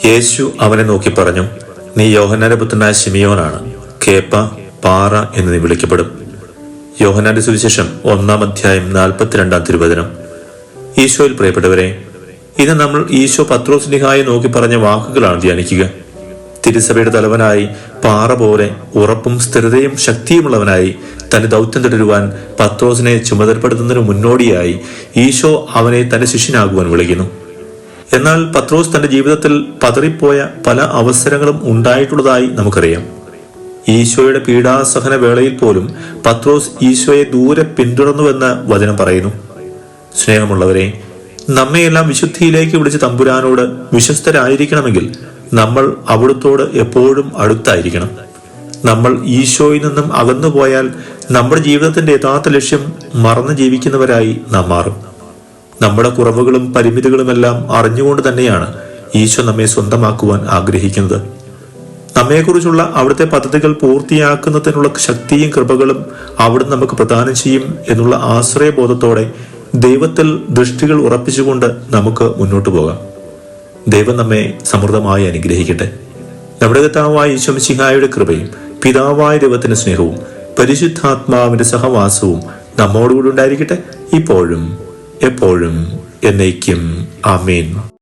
യേശു അവനെ നോക്കി പറഞ്ഞു, നീ യോഹന്നാന്റെ പുത്രനായ ശിമിയോനാണ്. കേപ്പ, പാറ എന്ന് നീ വിളിക്കപ്പെടും. യോഹന്നാന്റെ സുവിശേഷം 1-ാം അധ്യായം 42-ാം തിരുവചനം. ഈശോയിൽ പ്രിയപ്പെട്ടവരെ, ഇത് നമ്മൾ ഈശോ പത്രോസ്ലിഹായെ നോക്കി പറഞ്ഞ വാക്കുകളാണ് ധ്യാനിക്കുക. തിരുസഭയുടെ തലവനായി, പാറ പോലെ ഉറപ്പും സ്ഥിരതയും ശക്തിയുമുള്ളവനായി തന്റെ ദൗത്യം തുടരുവാൻ പത്രോസിനെ ചുമതലപ്പെടുത്തുന്നതിന് മുന്നോടിയായി ഈശോ അവനെ തന്റെ ശിഷ്യനാകുവാൻ വിളിക്കുന്നു. എന്നാൽ പത്രോസ് തന്റെ ജീവിതത്തിൽ പതറിപ്പോയ പല അവസരങ്ങളും ഉണ്ടായിട്ടുള്ളതായി നമുക്കറിയാം. ഈശോയുടെ പീഡാസഹന വേളയിൽ പോലും പത്രോസ് ഈശോയെ ദൂരെ പിന്തുടർന്നുവെന്ന് വചനം പറയുന്നു. സ്നേഹമുള്ളവരെ, നമ്മയെല്ലാം വിശുദ്ധിയിലേക്ക് വിളിച്ച് തമ്പുരാനോട് വിശ്വസ്തരായിരിക്കണമെങ്കിൽ നമ്മൾ അവിടുത്തോട് എപ്പോഴും അടുത്തായിരിക്കണം. നമ്മൾ ഈശോയിൽ നിന്നും അകന്നുപോയാൽ നമ്മുടെ ജീവിതത്തിന്റെ യഥാർത്ഥ ലക്ഷ്യം മറന്നു ജീവിക്കുന്നവരായി നാം മാറും. നമ്മുടെ കുറവുകളും പരിമിതികളുമെല്ലാം അറിഞ്ഞുകൊണ്ട് തന്നെയാണ് ഈശോ നമ്മെ സ്വന്തമാക്കുവാൻ ആഗ്രഹിക്കുന്നത്. നമ്മെക്കുറിച്ചുള്ള അവിടുത്തെ പദ്ധതികൾ പൂർത്തിയാക്കുന്നതിനുള്ള ശക്തിയും കൃപകളും അവിടുന്ന് നമുക്ക് പ്രദാനം ചെയ്യും എന്നുള്ള ആശ്രയബോധത്തോടെ ദൈവത്തിൽ ദൃഷ്ടികൾ ഉറപ്പിച്ചുകൊണ്ട് നമുക്ക് മുന്നോട്ട് പോകാം. ദൈവം നമ്മെ സമൃദ്ധമായി അനുഗ്രഹിക്കട്ടെ. നമ്മുടെ കർത്താവായ ഈശോ മിശിഹായുടെ കൃപയും പിതാവായ ദൈവത്തിന്റെ സ്നേഹവും പരിശുദ്ധാത്മാവിന്റെ സഹവാസവും നമ്മോടുകൂടി ഉണ്ടായിരിക്കട്ടെ, ഇപ്പോഴും എപ്പോഴും എന്നേക്കും. ആമേൻ.